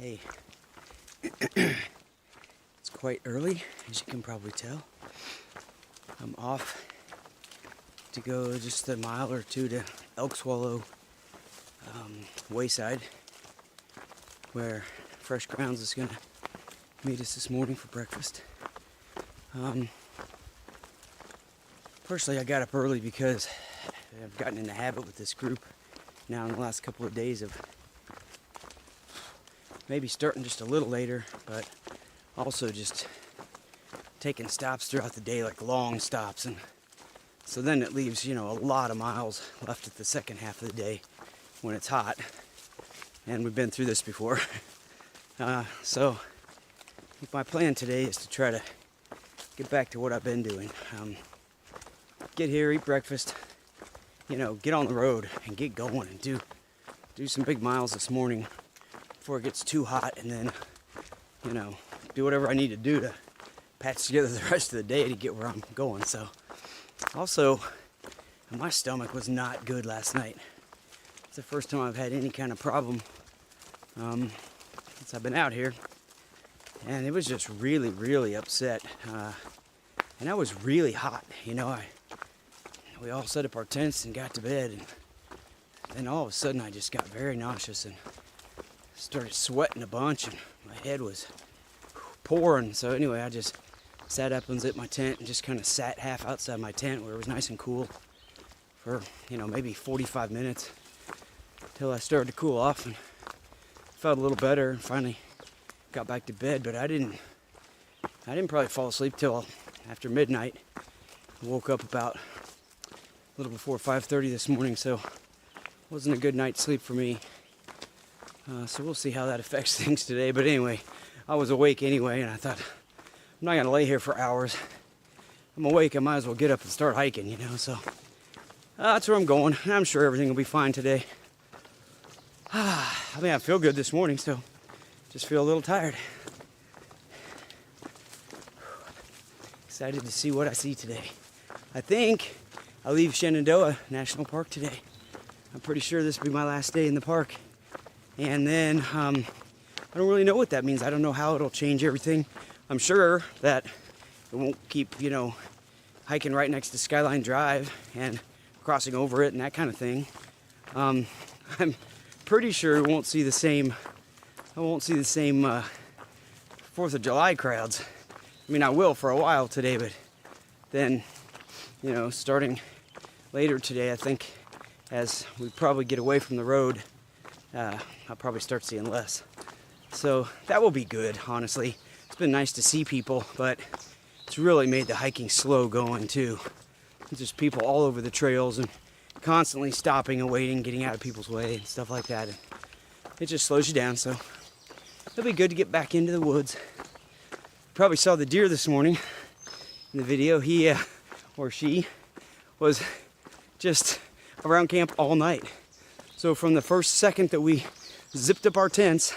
Hey, it's quite early, as you can probably tell. I'm off to go just a mile or two to Elk Swallow Wayside, where Fresh Grounds is going to meet us this morning for breakfast. Personally, I got up early because I've gotten in the habit with this group now in the last couple of days of maybe starting just a little later, but also just taking stops throughout the day, like long stops, and so then it leaves, a lot of miles left at the second half of the day when it's hot, and we've been through this before. So my plan today is to try to get back to what I've been doing. Get here, eat breakfast, get on the road and get going and do some big miles this morning before it gets too hot, and then, do whatever I need to do to patch together the rest of the day to get where I'm going. So, also, my stomach was not good last night. It's the first time I've had any kind of problem since I've been out here, and it was just really, really upset. And I was really hot, we all set up our tents and got to bed, and then all of a sudden I just got very nauseous and started sweating a bunch, and my head was pouring. So anyway, I just sat up, unzipped my tent, and just kind of sat half outside my tent where it was nice and cool for, maybe 45 minutes until I started to cool off and felt a little better, and finally got back to bed. But I didn't probably fall asleep till after midnight. I woke up about a little before 5:30 this morning, so it wasn't a good night's sleep for me. So we'll see how that affects things today. But anyway, I was awake anyway, and I thought, I'm not going to lay here for hours. I'm awake, I might as well get up and start hiking, So that's where I'm going. I'm sure everything will be fine today. I feel good this morning, so just feel a little tired. Excited to see what I see today. I think I leave Shenandoah National Park today. I'm pretty sure this will be my last day in the park. And then I don't really know what that means. I don't know how it'll change everything. I'm sure that it won't keep, hiking right next to Skyline Drive and crossing over it and that kind of thing. I'm pretty sure I won't see the same 4th of July crowds. I will for a while today, but then, starting later today, I think as we probably get away from the road, I'll probably start seeing less. So that will be good, honestly. It's been nice to see people, but it's really made the hiking slow going too. There's just people all over the trails and constantly stopping and waiting, getting out of people's way and stuff like that. And it just slows you down, so it'll be good to get back into the woods. Probably saw the deer this morning in the video. He or she was just around camp all night. So from the first second that we zipped up our tents,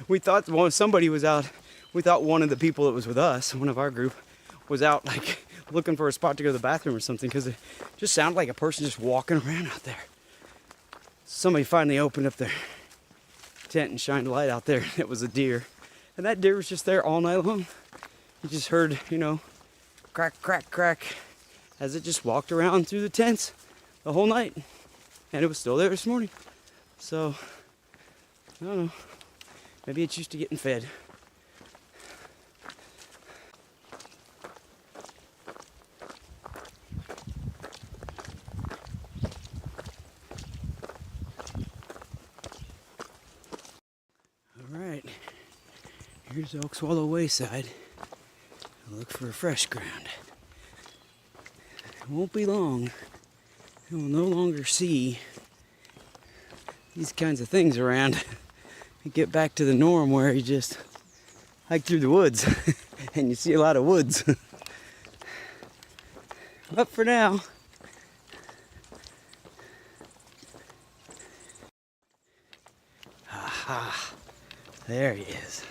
we thought somebody was out. We thought one of the people that was with us, one of our group, was out like looking for a spot to go to the bathroom or something, because it just sounded like a person just walking around out there. Somebody finally opened up their tent and shined a light out there. It was a deer, and that deer was just there all night long. You just heard, crack, crack, crack, as it just walked around through the tents the whole night, and it was still there this morning. So I don't know, maybe it's used to getting fed. All right, here's Elk Swallow Wayside. I'll look for a fresh ground. It won't be long. You will no longer see these kinds of things around. You get back to the norm where you just hike through the woods and you see a lot of woods. But for now, aha, there he is.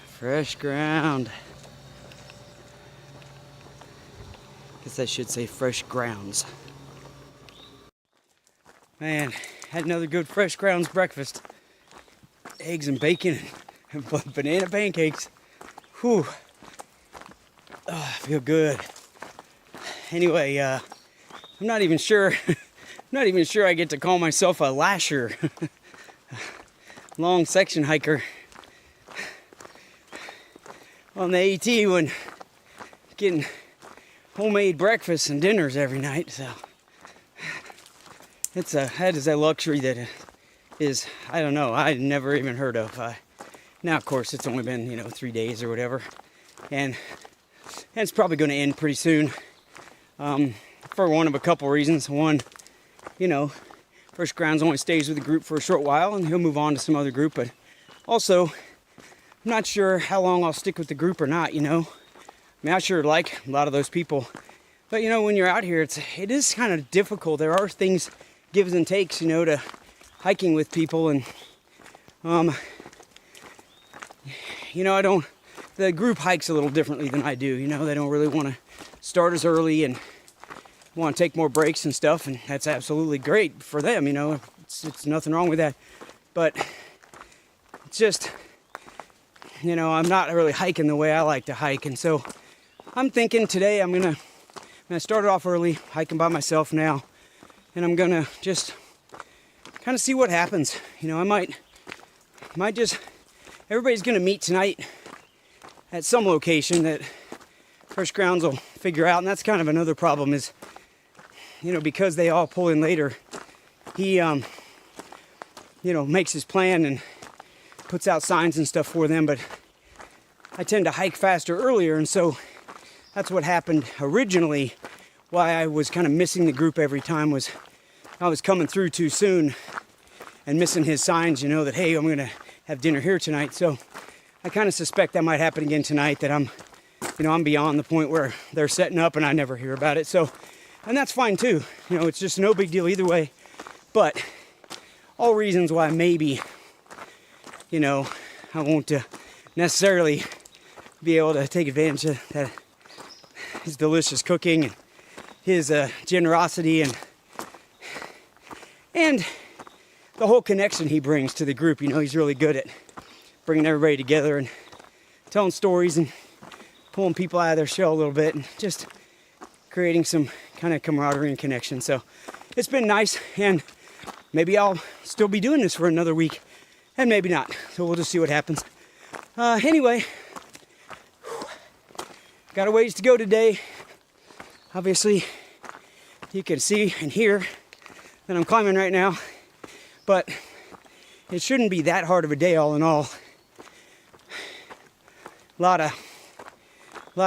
Fresh ground. Guess I should say fresh grounds. Man, had another good fresh grounds breakfast. Eggs and bacon and banana pancakes. Whew. Oh, I feel good. Anyway, I'm not even sure. Not even sure I get to call myself a lasher. Long section hiker on the AT when getting homemade breakfasts and dinners every night. So that is a luxury that is, I don't know, I never even heard of. Now, of course, it's only been 3 days or whatever, and it's probably going to end pretty soon. For one of a couple reasons. One, First Grounds only stays with the group for a short while, and he'll move on to some other group. But also, I'm not sure how long I'll stick with the group or not. I mean, I sure like a lot of those people, but when you're out here, it is kind of difficult. There are things, gives and takes, to hiking with people, and the group hikes a little differently than I do. They don't really want to start as early and want to take more breaks and stuff, and that's absolutely great for them. It's nothing wrong with that, but it's just, I'm not really hiking the way I like to hike, and so I'm thinking today I'm gonna start it off early, hiking by myself now, and I'm gonna just kind of see what happens. I might just, everybody's gonna meet tonight at some location that First Grounds will figure out, and that's kind of another problem is, because they all pull in later, he, makes his plan and puts out signs and stuff for them, but I tend to hike faster earlier, and so that's what happened originally. Why I was kind of missing the group every time was I was coming through too soon and missing his signs, that, hey, I'm going to have dinner here tonight. So I kind of suspect that might happen again tonight, that I'm beyond the point where they're setting up and I never hear about it. So, and that's fine too. It's just no big deal either way. But all reasons why maybe, I won't necessarily be able to take advantage of that, his delicious cooking and his generosity and the whole connection he brings to the group. He's really good at bringing everybody together and telling stories and pulling people out of their shell a little bit and just creating some kind of camaraderie and connection. So it's been nice, and maybe I'll still be doing this for another week, and maybe not. So we'll just see what happens. Anyway, got a ways to go today. Obviously, you can see and hear that I'm climbing right now, but it shouldn't be that hard of a day all in all. A lot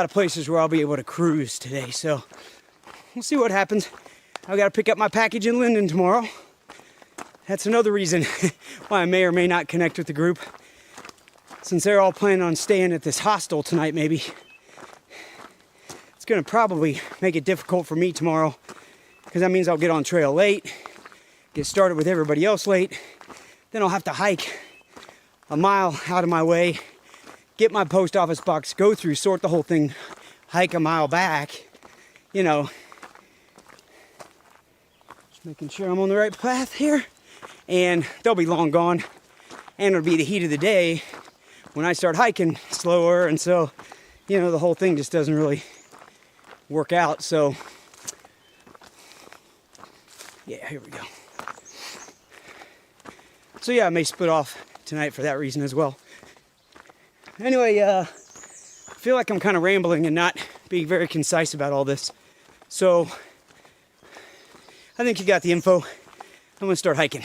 of places where I'll be able to cruise today, so we'll see what happens. I've got to pick up my package in Linden tomorrow. That's another reason why I may or may not connect with the group, since they're all planning on staying at this hostel tonight. Maybe it's going to probably make it difficult for me tomorrow, because that means I'll get on trail late, get started with everybody else late, then I'll have to hike a mile out of my way, get my post office box, go through, sort the whole thing, hike a mile back, just making sure I'm on the right path here, and they'll be long gone, and it'll be the heat of the day when I start hiking slower, and so, the whole thing just doesn't really work out. So, yeah, here we go. So yeah, I may split off tonight for that reason as well. Anyway, I feel like I'm kind of rambling and not being very concise about all this. So, I think you got the info. I'm gonna start hiking.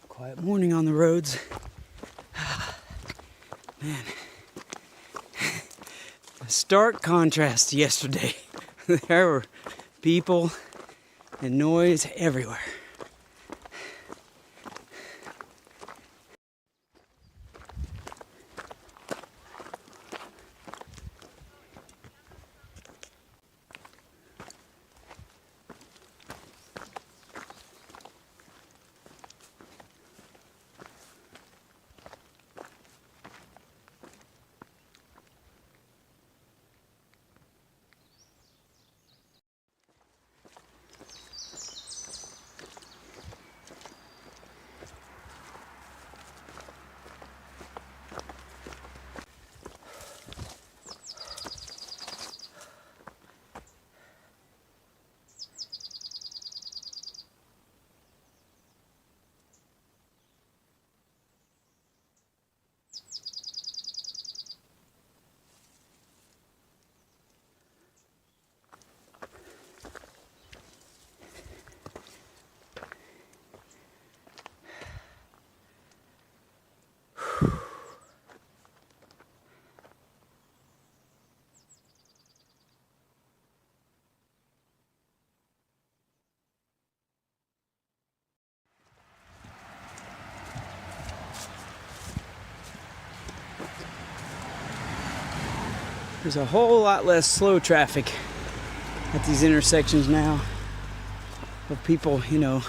Quiet morning on the roads. Man, a stark contrast to yesterday. There were people and noise everywhere. There's a whole lot less slow traffic at these intersections now of people, you know,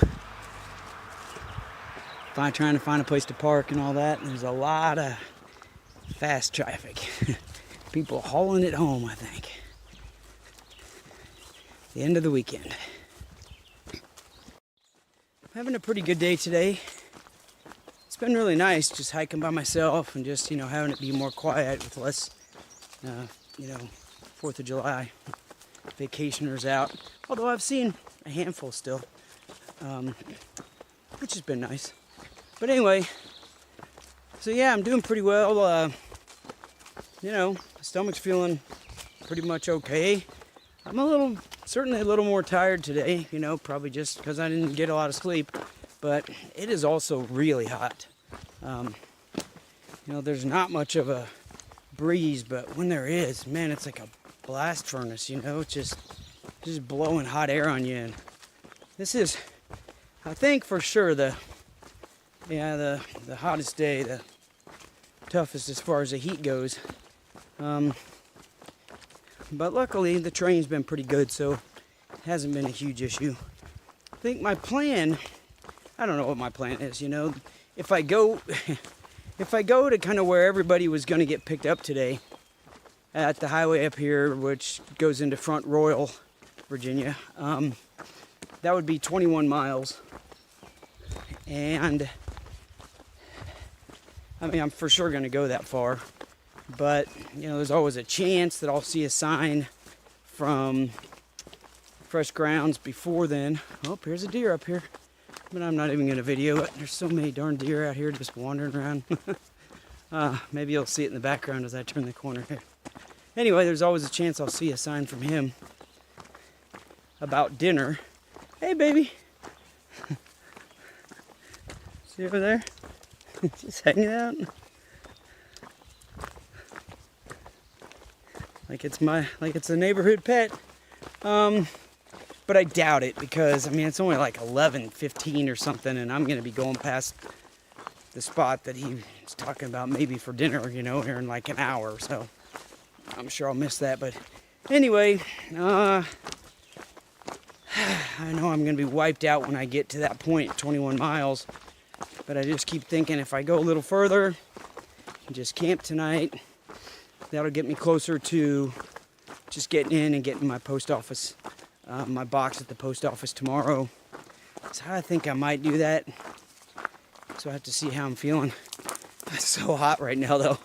trying to find a place to park and all that. And there's a lot of fast traffic. People hauling it home, I think. The end of the weekend. I'm having a pretty good day today. It's been really nice just hiking by myself and just, you know, having it be more quiet with less, you know, 4th of July vacationers out. Although I've seen a handful still, which has been nice. But anyway, so yeah, I'm doing pretty well. You know, my stomach's feeling pretty much okay. I'm certainly a little more tired today, you know, probably just because I didn't get a lot of sleep. But it is also really hot. You know, there's not much of a breeze, but when there is, man, it's like a blast furnace, you know, it's just blowing hot air on you. And this is, I think for sure, the hottest day, the toughest as far as the heat goes. But luckily the train's been pretty good, so it hasn't been a huge issue. I think my plan, I don't know what my plan is, you know. If I go to kind of where everybody was going to get picked up today, at the highway up here, which goes into Front Royal, Virginia, that would be 21 miles. And I mean, I'm for sure going to go that far, but you know, there's always a chance that I'll see a sign from Fresh Grounds before then. Oh, here's a deer up here, but I'm not even going to video it. There's so many darn deer out here just wandering around. Maybe you'll see it in the background as I turn the corner here. Anyway, there's always a chance I'll see a sign from him about dinner. Hey, baby. See over there? Just hanging out. Like it's a neighborhood pet. But I doubt it because, I mean, it's only like 11:15 or something, and I'm going to be going past the spot that he was talking about maybe for dinner, you know, here in like an hour. So I'm sure I'll miss that. But anyway, I know I'm going to be wiped out when I get to that point, 21 miles. But I just keep thinking if I go a little further and just camp tonight, that'll get me closer to just getting in and getting my post office, my box at the post office tomorrow. So I think I might do that. So I have to see how I'm feeling. It's so hot right now, though.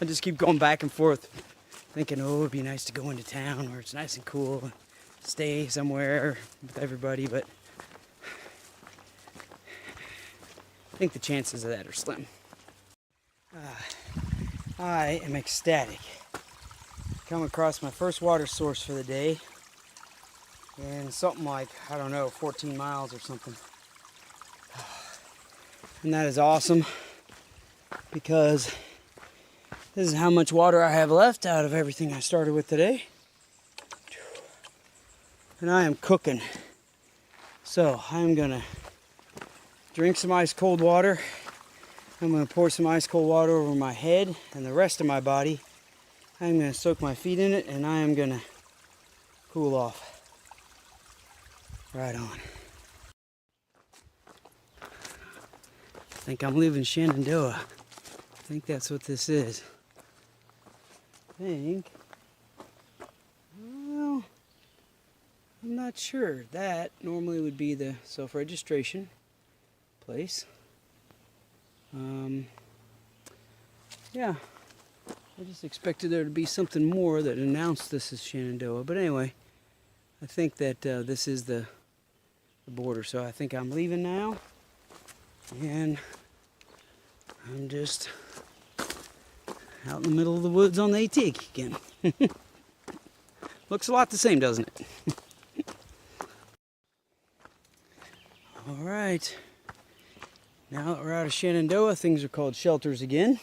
I just keep going back and forth, thinking, oh, it'd be nice to go into town where it's nice and cool, and stay somewhere with everybody, but I think the chances of that are slim. I am ecstatic. Come across my first water source for the day, and something like, I don't know, 14 miles or something. And that is awesome because this is how much water I have left out of everything I started with today. And I am cooking. So I'm gonna drink some ice cold water. I'm gonna pour some ice cold water over my head and the rest of my body. I'm gonna soak my feet in it and I am gonna cool off. Right on. I think I'm leaving Shenandoah. I think that's what this is. Well, I'm not sure. That normally would be the self-registration place. Yeah, I just expected there to be something more that announced this is Shenandoah. But anyway, I think that this is the border. So I think I'm leaving now. And I'm just out in the middle of the woods on the AT again. Looks a lot the same, doesn't it? All right. Now that we're out of Shenandoah, things are called shelters again.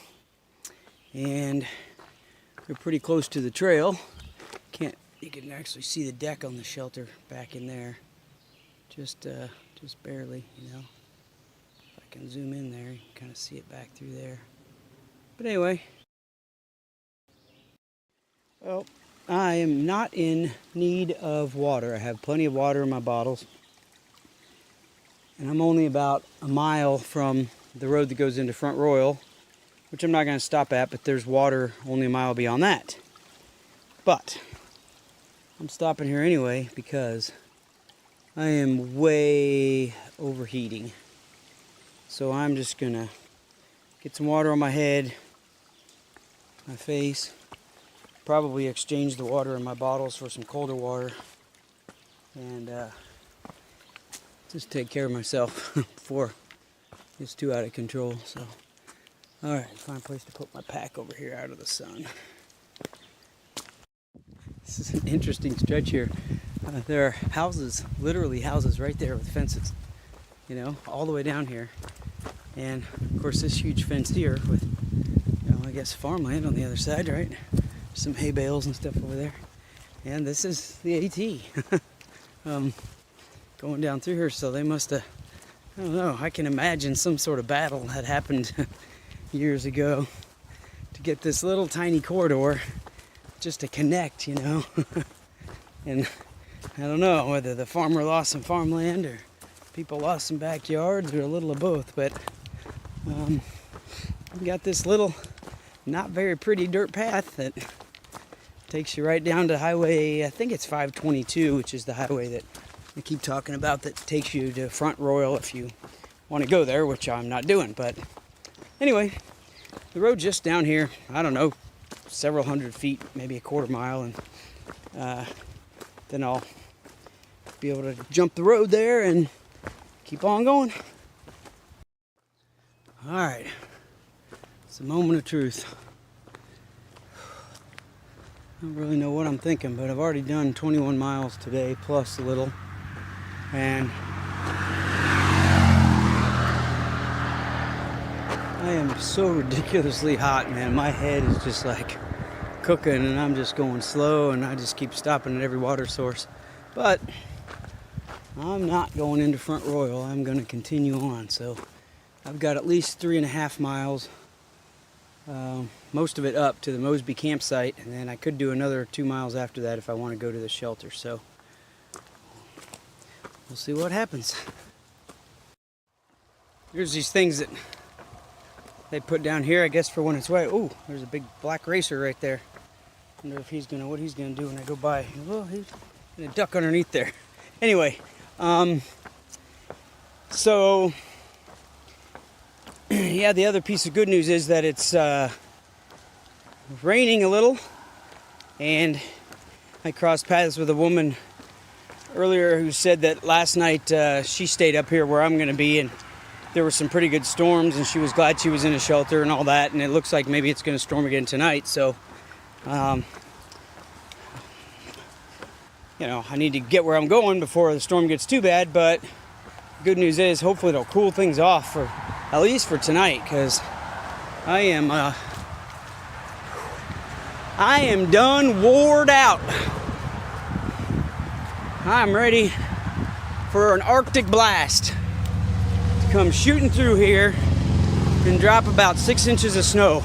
And we're pretty close to the trail. You can actually see the deck on the shelter back in there. Just barely, you know. If I can zoom in there, you can kind of see it back through there. But anyway, Well, I am not in need of water. I have plenty of water in my bottles. And I'm only about a mile from the road that goes into Front Royal, which I'm not going to stop at, but there's water only a mile beyond that. But I'm stopping here anyway because I am way overheating. So I'm just going to get some water on my head, my face, probably exchange the water in my bottles for some colder water, and just take care of myself before it's too out of control. So, all right, find a place to put my pack over here out of the sun. This is an interesting stretch here. There are houses, literally houses right there with fences, you know, all the way down here. And of course this huge fence here with, you know, I guess farmland on the other side, right? Some hay bales and stuff over there. And this is the AT going down through here. So they must have, I don't know, I can imagine some sort of battle had happened years ago to get this little tiny corridor just to connect, you know. And I don't know whether the farmer lost some farmland or people lost some backyards or a little of both, but we got this little not very pretty dirt path that takes you right down to highway, I think it's 522, which is the highway that I keep talking about that takes you to Front Royal if you want to go there, which I'm not doing. But anyway, the road just down here, I don't know, several hundred feet, maybe a quarter mile, and then I'll be able to jump the road there and keep on going. All right, it's a moment of truth. I don't really know what I'm thinking, but I've already done 21 miles today, plus a little. And I am so ridiculously hot, man. My head is just like cooking, and I'm just going slow, and I just keep stopping at every water source. But I'm not going into Front Royal. I'm going to continue on. So I've got at least 3.5 miles. Most of it up to the Mosby campsite, and then I could do another 2 miles after that if I want to go to the shelter. So we'll see what happens. Here's these things that they put down here, I guess, for when it's wet. Oh, there's a big black racer right there. Wonder if what he's gonna do when I go by. Oh, he's gonna duck underneath there. Anyway, so yeah, the other piece of good news is that it's raining a little, and I crossed paths with a woman earlier who said that last night she stayed up here where I'm going to be, and there were some pretty good storms, and she was glad she was in a shelter and all that, and it looks like maybe it's going to storm again tonight. So you know, I need to get where I'm going before the storm gets too bad. But good news is hopefully it'll cool things off for at least for tonight, because I am done, wored out. I'm ready for an Arctic blast to come shooting through here and drop about 6 inches of snow.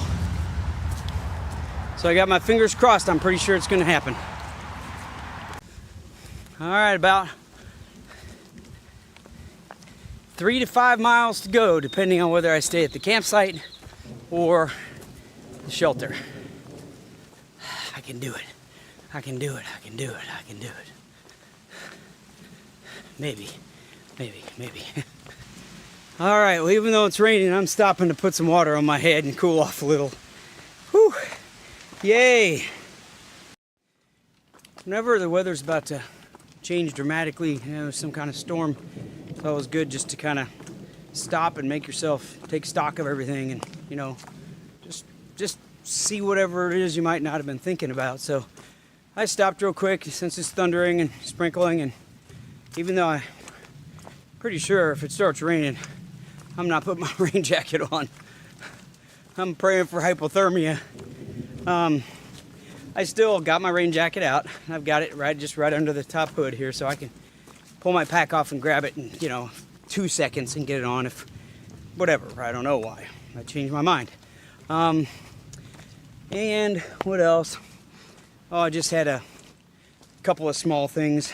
So I got my fingers crossed. I'm pretty sure it's going to happen. All right, about 3 to 5 miles to go, depending on whether I stay at the campsite or the shelter. I can do it. I can do it. I can do it. I can do it. Maybe. All right, well, even though it's raining, I'm stopping to put some water on my head and cool off a little. Whew. Yay. Whenever the weather's about to change dramatically, you know, some kind of storm, it's always good just to kind of stop and make yourself take stock of everything, and, you know, just see whatever it is you might not have been thinking about. So I stopped real quick since it's thundering and sprinkling, and even though I'm pretty sure if it starts raining, I'm not putting my rain jacket on. I'm praying for hypothermia. I still got my rain jacket out. I've got it right under the top hood here, so I can pull my pack off and grab it in, you know, 2 seconds and get it on if whatever. I don't know why. I changed my mind. And what else? Oh, I just had a couple of small things,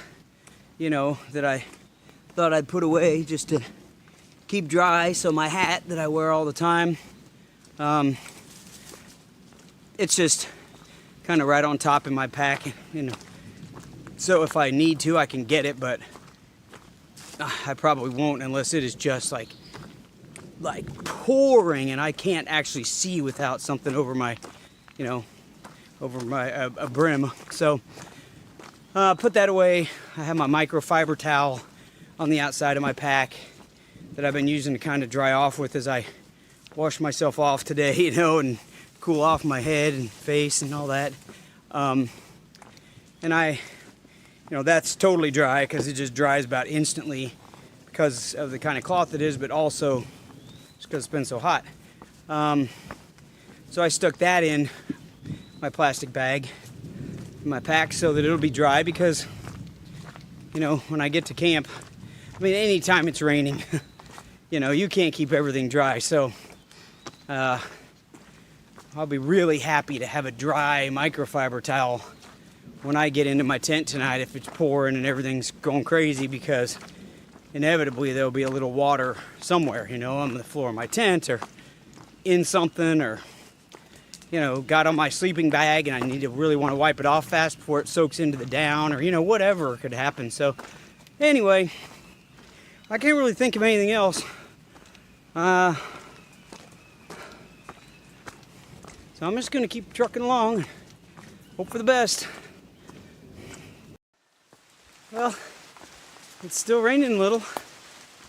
you know, that I thought I'd put away just to keep dry. So my hat that I wear all the time, it's just kind of right on top in my pack, you know. So if I need to, I can get it, but I probably won't unless it is just like pouring and I can't actually see without something over my, you know, over my a brim. So put that away. I have my microfiber towel on the outside of my pack that I've been using to kind of dry off with as I wash myself off today, you know, and cool off my head and face and all that. And you know, that's totally dry because it just dries about instantly because of the kind of cloth it is, but also just because it's been so hot. So I stuck that in my plastic bag in my pack so that it'll be dry because, you know, when I get to camp, I mean, anytime it's raining, you know, you can't keep everything dry. So I'll be really happy to have a dry microfiber towel when I get into my tent tonight if it's pouring and everything's going crazy, because inevitably there'll be a little water somewhere, you know, on the floor of my tent or in something, or, you know, got on my sleeping bag and I need to really want to wipe it off fast before it soaks into the down, or, you know, whatever could happen. So anyway, I can't really think of anything else. So I'm just going to keep trucking along and hope for the best. Well, it's still raining a little.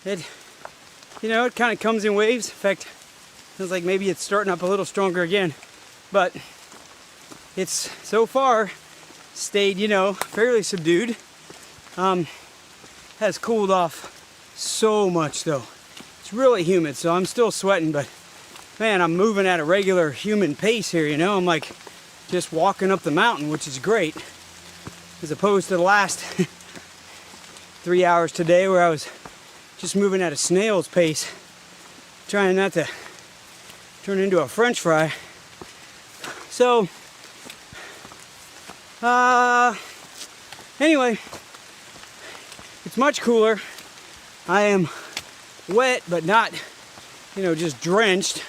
It, you know, it kind of comes in waves. In fact, feels like maybe it's starting up a little stronger again. But it's so far stayed, you know, fairly subdued. Has cooled off so much though. It's really humid, so I'm still sweating, but man, I'm moving at a regular human pace here, you know. I'm like just walking up the mountain, which is great, as opposed to the last 3 hours today where I was just moving at a snail's pace, trying not to turn into a French fry. So, anyway, it's much cooler. I am wet, but not, you know, just drenched,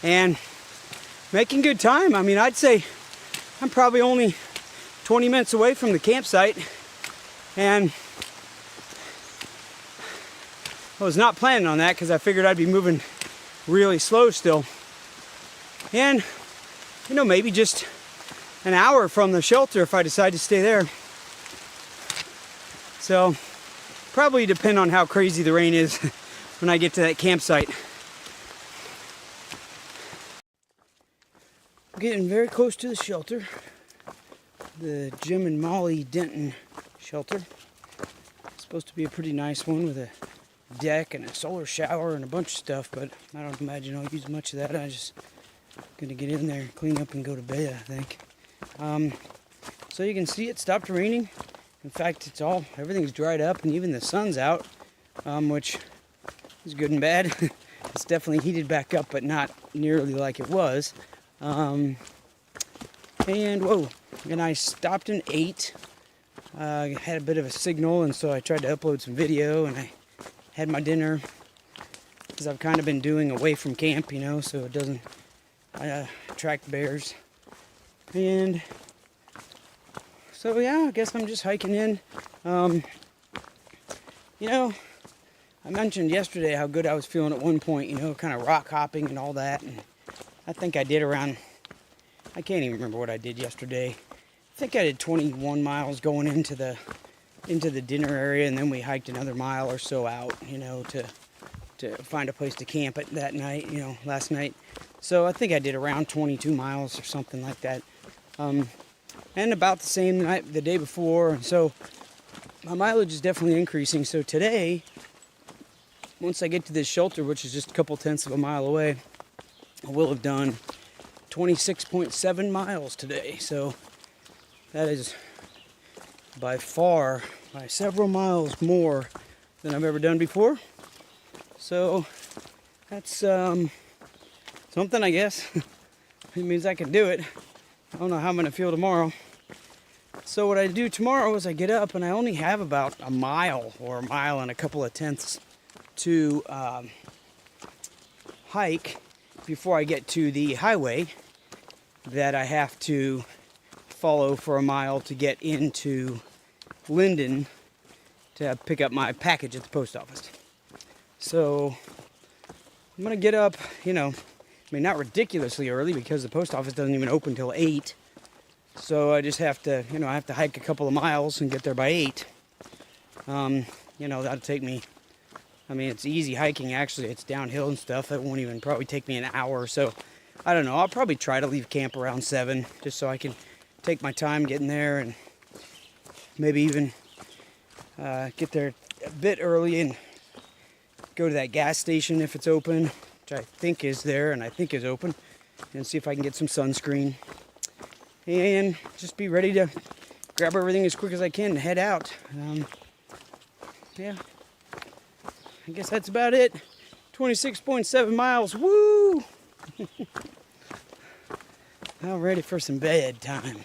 and making good time. I mean, I'd say I'm probably only 20 minutes away from the campsite, and I was not planning on that because I figured I'd be moving really slow still. And, you know, maybe just an hour from the shelter if I decide to stay there. So, probably depend on how crazy the rain is when I get to that campsite. I'm getting very close to the shelter. The Jim and Molly Denton shelter. It's supposed to be a pretty nice one with a deck and a solar shower and a bunch of stuff, but I don't imagine I'll use much of that. I'm just gonna get in there, clean up, and go to bed, I think. So you can see it stopped raining. In fact, everything's dried up, and even the sun's out, which is good and bad. It's definitely heated back up, but not nearly like it was. And whoa, and I stopped and ate. I had a bit of a signal, and so I tried to upload some video, and I had my dinner, because I've kind of been doing away from camp, you know, so it doesn't attract bears. And so yeah, I guess I'm just hiking in. You know, I mentioned yesterday how good I was feeling at one point, you know, kind of rock hopping and all that, and I think I did around, I can't even remember what I did yesterday. I think I did 21 miles going into the dinner area, and then we hiked another mile or so out, you know, to find a place to camp at that night, you know, last night. So I think I did around 22 miles or something like that. And about the same night the day before, and so my mileage is definitely increasing. So today, once I get to this shelter, which is just a couple tenths of a mile away, I will have done 26.7 miles today. So that is by several miles more than I've ever done before. So that's something, I guess. It means I can do it. I don't know how I'm going to feel tomorrow. So what I do tomorrow is I get up and I only have about a mile or a mile and a couple of tenths to hike before I get to the highway that I have to follow for a mile to get into Linden to pick up my package at the post office. So I'm gonna get up, not ridiculously early because the post office doesn't even open till 8. So I just have to, I have to hike a couple of miles and get there by 8. That'll take me, it's easy hiking actually. It's downhill and stuff. That won't even probably take me an hour or so. I don't know. I'll probably try to leave camp around 7 just so I can take my time getting there and maybe even get there a bit early and go to that gas station if it's open, which I think is there and I think is open, and see if I can get some sunscreen and just be ready to grab everything as quick as I can and head out. Yeah, I guess that's about it. 26.7 miles, woo! Now ready for some bed time.